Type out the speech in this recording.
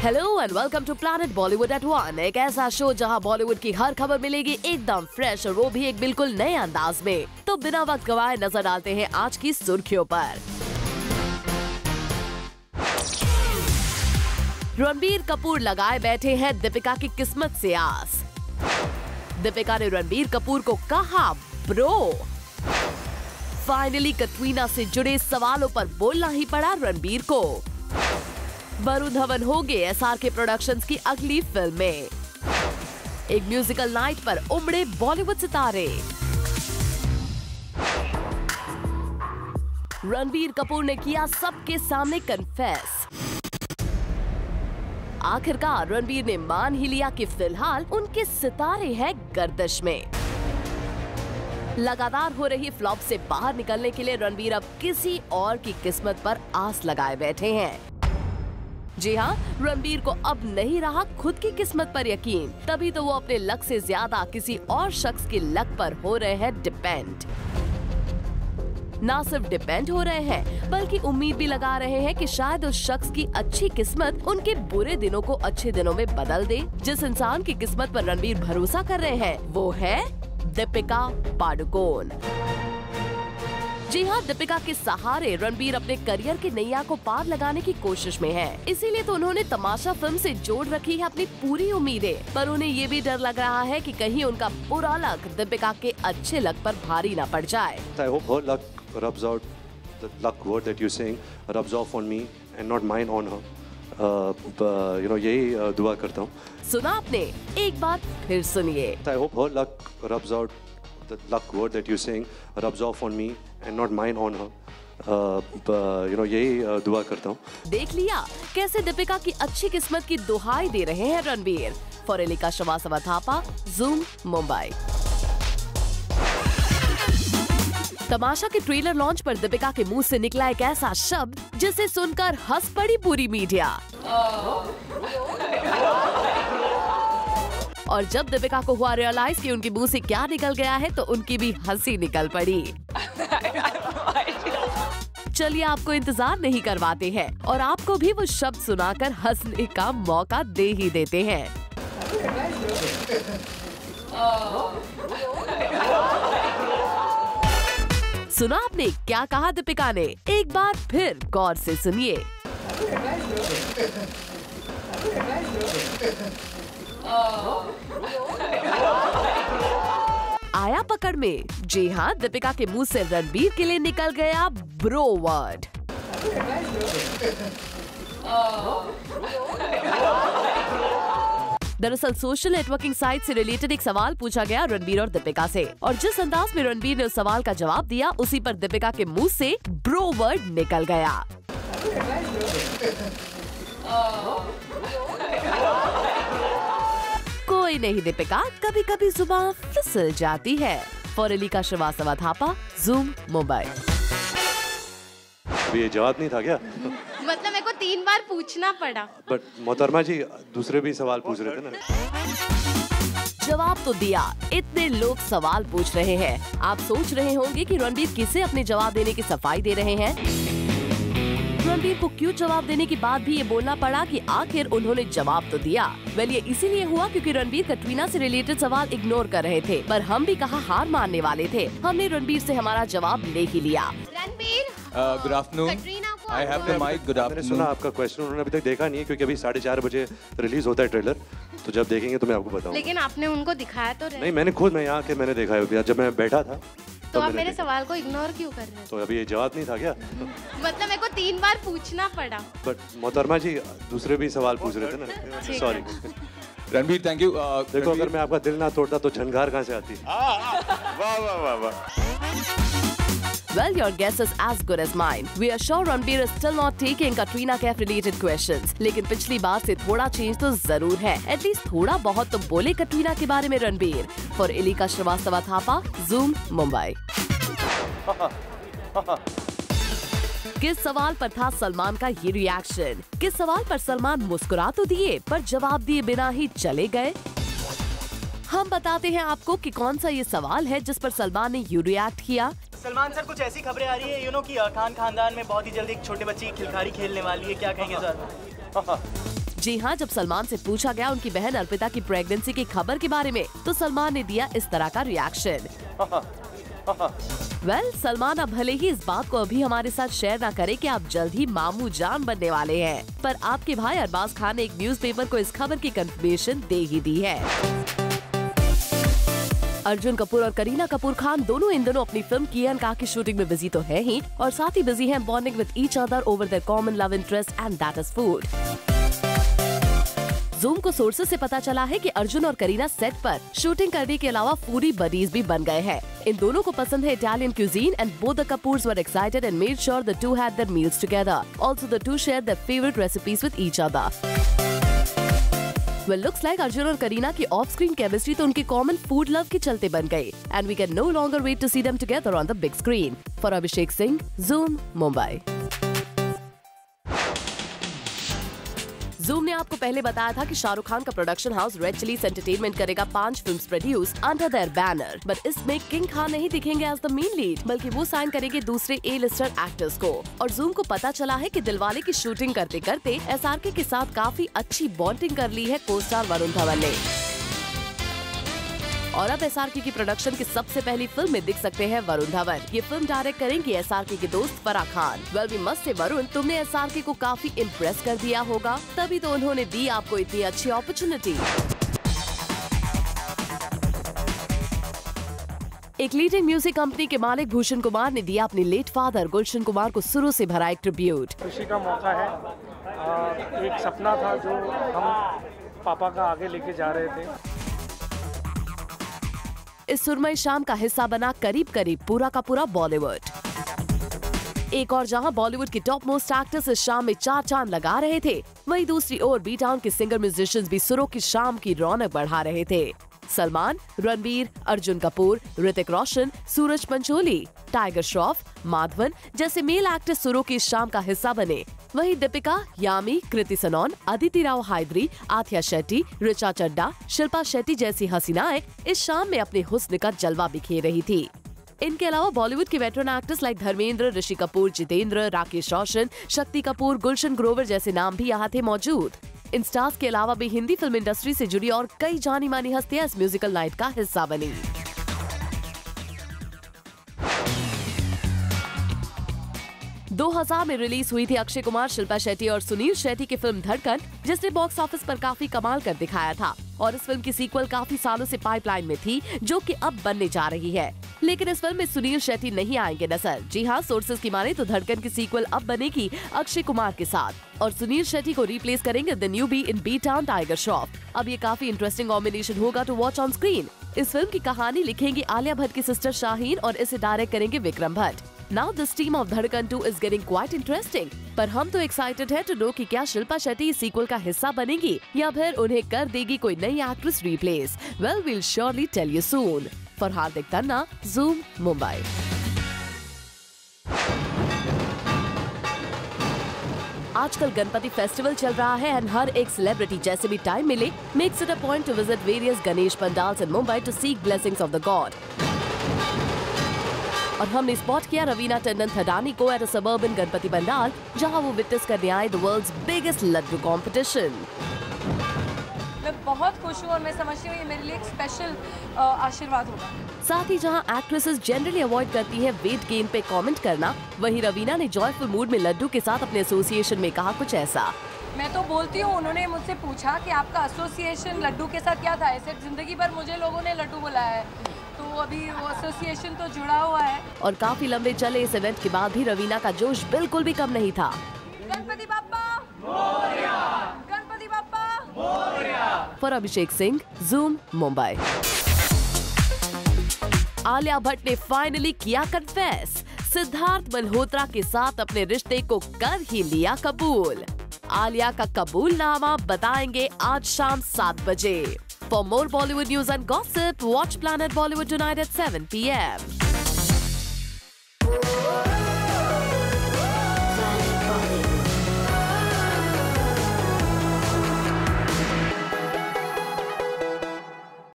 Hello and welcome to planet Bollywood at 1, एक ऐसा show जहां बॉलीवुड की हर खबर मिलेगी एकदम फ्रेश और वो भी एक बिल्कुल नए अंदाज में। तो बिना वक्त गवाए नजर डालते हैं आज की सुर्खियों पर। रणबीर कपूर लगाए बैठे हैं दीपिका की किस्मत से आस। दीपिका ने रणबीर कपूर को कहा ब्रो। फाइनली कटरीना से जुड़े सवालों पर बोलना ही पड़ा रणबीर को। वरुण धवन होंगे एसआरके प्रोडक्शंस की अगली फिल्म में। एक म्यूजिकल नाइट पर उमड़े बॉलीवुड सितारे। रणबीर कपूर ने किया सबके सामने कन्फेस। आखिरकार रणबीर ने मान ही लिया कि फिलहाल उनके सितारे हैं गर्दिश में। लगातार हो रही फ्लॉप से बाहर निकलने के लिए रणबीर अब किसी और की किस्मत पर आस लगाए बैठे हैं। जी हाँ, रणबीर को अब नहीं रहा खुद की किस्मत पर यकीन, तभी तो वो अपने लक से ज्यादा किसी और शख्स की लक पर हो रहे हैं डिपेंड। ना सिर्फ डिपेंड हो रहे हैं बल्कि उम्मीद भी लगा रहे हैं कि शायद उस शख्स की अच्छी किस्मत उनके बुरे दिनों को अच्छे दिनों में बदल दे। जिस इंसान की किस्मत पर रणबीर भरोसा कर रहे हैं वो है दीपिका पादुकोण। जी हाँ, दीपिका के सहारे रणबीर अपने करियर के नैया को पार लगाने की कोशिश में है। इसीलिए तो उन्होंने तमाशा फिल्म से जोड़ रखी है अपनी पूरी उम्मीदें। पर उन्हें ये भी डर लग रहा है कि कहीं उनका बुरा लक दीपिका के अच्छे लक पर भारी न पड़ जाए। I hope her luck rubs out, the luck word that you're saying rubs off on me and not mine on her. यही दुआ करता हूँ। सुना आपने, एक बार फिर सुनिए। I hope her luck rubs out, the luck word that you're saying rubs off on me and not mine on her. यही दुआ करता हूँ। देख लिया कैसे दीपिका की अच्छी किस्मत की दुहाई दे रहे हैं Ranbir. For Elika Srivastava Thapa, Zoom, Mumbai. Tamasha के ट्रेलर लॉन्च पर दीपिका के मुंह से निकला एक ऐसा शब्द जिसे सुनकर हंस पड़ी पूरी मीडिया। और जब दीपिका को हुआ रियलाइज कि उनके मुंह से क्या निकल गया है तो उनकी भी हंसी निकल पड़ी। चलिए आपको इंतजार नहीं करवाते हैं और आपको भी वो शब्द सुनाकर हंसने का मौका दे ही देते हैं। सुना आपने क्या कहा दीपिका ने? एक बार फिर गौर से सुनिए। आया पकड़ में? जी हाँ, दीपिका के मुंह से रणबीर के लिए निकल गया ब्रो वर्ड। दरअसल सोशल नेटवर्किंग साइट से रिलेटेड एक सवाल पूछा गया रणबीर और दीपिका से, और जिस अंदाज में रणबीर ने उस सवाल का जवाब दिया उसी पर दीपिका के मुंह से ब्रो वर्ड निकल गया। कोई नहीं दीपिका, कभी कभी जुबान फिसल जाती है। For Elika Srivastava Thapa, Zoom, Mumbai. ये जवाब नहीं था क्या? मतलब मेरे को 3 बार पूछना पड़ा। बट मोहतरमा जी दूसरे भी सवाल पूछ रहे थे ना। जवाब तो दिया, इतने लोग सवाल पूछ रहे हैं। आप सोच रहे होंगे कि रणबीर किसे अपने जवाब देने की सफाई दे रहे हैं। रणबीर को क्यों जवाब देने के बाद भी ये बोलना पड़ा कि आखिर उन्होंने जवाब तो दिया। वेल, ये इसीलिए हुआ क्योंकि रणबीर कटरीना से रिलेटेड सवाल इग्नोर कर रहे थे, पर हम भी कहा हार मानने वाले थे। हमने रणबीर से हमारा जवाब ले ही लिया। Ranbir, good afternoon. I have the mic. Good मैंने afternoon. सुना आपका क्वेश्चन, उन्होंने अभी तक देखा नहीं है क्योंकि अभी 4:30 बजे रिलीज होता है ट्रेलर, तो जब देखेंगे तो मैं आपको बताऊंगा। लेकिन आपने उनको दिखाया तो नहीं, मैं यहाँ आके मैंने देखा है, जब मैं बैठा था तो आप मेरे सवाल को इग्नोर क्यों कर रहे हैं? तो अभी ये जवाब नहीं था क्या? मतलब मेरे को 3 बार पूछना पड़ा। बट मोहतरमा जी दूसरे भी सवाल पूछ रहे थे ना। Sorry Ranbir, thank you. देखो, अगर मैं आपका दिल ना तोड़ता तो झनकार कहाँ से आती? वाह वाह वाह वाह। Well, your guess is as good as mine. We are sure Ranbir is still not taking Katrina Kaif related questions. लेकिन पिछली बार से थोड़ा चेंज तो जरूर है। एटलीस्ट थोड़ा बहुत तो बोले कटरीना के बारे में Ranbir. For Elika Srivastava Thapa, Zoom, Mumbai. किस सवाल पर था सलमान का ये रिएक्शन? किस सवाल पर सलमान मुस्कुरा तो दिए पर जवाब दिए बिना ही चले गए? हम बताते हैं आपको कि कौन सा ये सवाल है जिस पर सलमान ने यू रिएक्ट किया। सलमान सर, कुछ ऐसी खबरें आ रही है कि खान खानदान में बहुत ही जल्दी एक छोटे बच्चे की खिलखाड़ी खेलने वाली है, क्या कहेंगे सर? जी हाँ, जब सलमान से पूछा गया उनकी बहन अर्पिता की प्रेगनेंसी की खबर के बारे में, तो सलमान ने दिया इस तरह का रिएक्शन। सलमान अब भले ही इस बात को अभी हमारे साथ शेयर न करे कि आप जल्द ही मामू जान बनने वाले हैं, पर आपके भाई अरबाज खान ने एक न्यूज़पेपर को इस खबर की कंफर्मेशन दे ही दी है। अर्जुन कपूर और करीना कपूर खान दोनों इन दिनों अपनी फिल्म कियान का की शूटिंग में बिजी तो है ही, और साथ ही बिजी हैं bonding with each other over their common love interest and that is food. Zoom को सोर्सेस से पता चला है कि अर्जुन और करीना सेट पर शूटिंग करने के अलावा फूडी बडीज भी बन गए हैं। इन दोनों को पसंद है Italian cuisine and both the Kapoors were excited and made sure the two had there meals together. Also the two share their favourite recipes with each other. Well, looks like Arjun और करीना की ऑफ स्क्रीन केमिस्ट्री तो उनकी common food love के चलते बन गई, and we can no longer wait to see them together on the big screen. For Abhishek Singh, Zoom, Mumbai. Zoom ने आपको पहले बताया था कि शाहरुख खान का production house Red Chillies Entertainment करेगा 5 films produce under their banner, but इसमें किंग खान नहीं दिखेंगे एज द मेन लीड, बल्कि वो साइन करेंगे दूसरे ए-लिस्टर एक्टर्स को। और जूम को पता चला है कि दिलवाले की शूटिंग करते करते एसआरके के साथ काफी अच्छी बॉन्डिंग कर ली है को-स्टार वरुण धवन ने, और अब एसआरके की प्रोडक्शन की सबसे पहली फिल्म में दिख सकते हैं वरुण धवन। ये फिल्म डायरेक्ट करेंगे एसआरके के दोस्त Farah Khan. Well we must say Varun, तुमने एसआरके को काफी इम्प्रेस कर दिया होगा, तभी तो उन्होंने दी आपको इतनी अच्छी अपॉर्चुनिटी। एक लीडिंग म्यूजिक कंपनी के मालिक भूषण कुमार ने दिया अपने लेट फादर गुलशन कुमार को सुरों से भरा एक ट्रिब्यूट। खुशी का मौका है, एक सपना था जो हम पापा का आगे लेके जा रहे थे। इस सुरमई शाम का हिस्सा बना करीब करीब पूरा का पूरा बॉलीवुड। एक और जहां बॉलीवुड के टॉप मोस्ट एक्टर्स इस शाम में 4 चांद लगा रहे थे, वहीं दूसरी ओर बी टाउन के सिंगर म्यूजिशियंस भी सुरों की शाम की रौनक बढ़ा रहे थे। सलमान, रणबीर, अर्जुन कपूर, ऋतिक रोशन, सूरज पंचोली, टाइगर श्रॉफ, माधवन जैसे मेल एक्टर सुरों की इस शाम का हिस्सा बने। वहीं दीपिका, यामी, कृति सनोन, अदिति राव हायदरी, आथिया शेट्टी, ऋचा चड्डा, शिल्पा शेट्टी जैसी हसीनाएं इस शाम में अपने हुस्न का जलवा बिखेर रही थी। इनके अलावा बॉलीवुड के veteran actors like Dharmendra, Rishi Kapoor, Jitendra, Rakesh Roshan, Shakti Kapoor, Gulshan Grover जैसे नाम भी यहाँ थे मौजूद। इन स्टार्स के अलावा भी हिंदी फिल्म इंडस्ट्री से जुड़ी और कई जानी मानी हस्तियां इस म्यूजिकल नाइट का हिस्सा बनी। 2000 में रिलीज हुई थी अक्षय कुमार, शिल्पा शेट्टी और सुनील शेट्टी की फिल्म धड़कन, जिसने बॉक्स ऑफिस पर काफी कमाल कर दिखाया था। और इस फिल्म की सीक्वल काफी सालों से पाइपलाइन में थी, जो कि अब बनने जा रही है। लेकिन इस फिल्म में सुनील शेट्टी नहीं आएंगे नजर। जी हाँ, सोर्सेज की माने तो धड़कन की सीक्वल अब बनेगी अक्षय कुमार के साथ, और सुनील शेट्टी को रिप्लेस करेंगे the newbie in B town Tiger Shroff. अब ये काफी इंटरेस्टिंग कॉम्बिनेशन होगा टू वॉच ऑन स्क्रीन। इस फिल्म की कहानी लिखेंगी आलिया भट्ट की सिस्टर शाहीन और इसे डायरेक्ट करेंगे Vikram Bhatt. Now this team of धड़कन 2 इज गेटिंग क्वाइट इंटरेस्टिंग, पर हम तो एक्साइटेड है टू नो कि क्या शिल्पा शेट्टी इस सीक्वल का हिस्सा बनेगी या फिर उन्हें कर देगी कोई नई actress replace. Well we'll surely tell you soon. For Hardik Tanna, Zoom, Mumbai. आजकल गणपति फेस्टिवल चल रहा है एंड हर एक सेलिब्रिटी जैसे भी टाइम मिले makes it a point to visit various Ganesh pandals in Mumbai to seek blessings of the god. और हमने स्पॉट किया रवीना टंडन थडानी को at a suburban Ganpati pandal, जहां वो विटनेस करने आए the world's biggest laddoo competition. मैं बहुत खुश हूँ और मैं समझती हूँ ये मेरे लिए एक स्पेशल आशीर्वाद होगा। साथ ही जहां एक्ट्रेसेस जनरली अवॉइड करती है वेट गेन पे कमेंट करना, वहीं रवीना ने जॉयफुल मूड में लड्डू के साथ अपने एसोसिएशन में कहा कुछ ऐसा। मैं तो बोलती हूँ, उन्होंने मुझसे पूछा कि आपका एसोसिएशन लड्डू के साथ क्या था। ऐसे जिंदगी भर मुझे लोगों ने लड्डू बुलाया है, तो अभी वो एसोसिएशन तो जुड़ा हुआ है। और काफी लंबे चले इस इवेंट के बाद भी रवीना का जोश बिल्कुल भी कम नहीं था। गणपति बाप्पा मोरया, गणपति बाप्पा मोरया। For Abhishek Singh, Zoom, Mumbai. आलिया भट्ट ने फाइनली किया कन्फेस, सिद्धार्थ मल्होत्रा के साथ अपने रिश्ते को कर ही लिया कबूल। आलिया का कबूलनामा बताएंगे आज शाम 7 बजे। For more Bollywood news and gossip, watch Planet Bollywood tonight at 7 p.m.